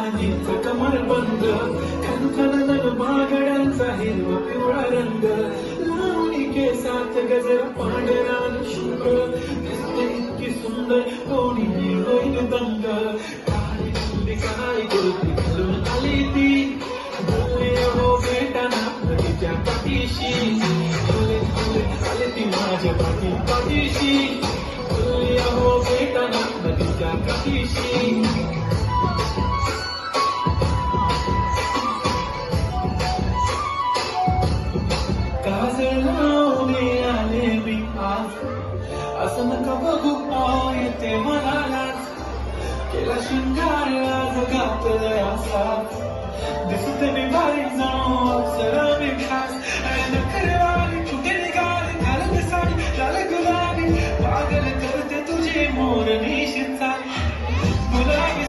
राणीचं कमर बंद खनखन बागड्यांचा हिरवा पिवळा रंग लावणी केसात गजर पांढरा शुभ्र दिसते इतकी सुंदर कोणी होईल दंग काळी कुंडी काय कुर्ती घालून आली ती बोलले हो भेटाना तिच्या पाठीशी आले ती माझ्या पाठीशी बोलले हो भेटाना तिच्या पाठीशी काजळ लावले आले मी आज असं नका बघू येते मनाला केला शिंगार आज घातलाय असा दिसते मी भारी जाऊ अक्षर मी खास नखरे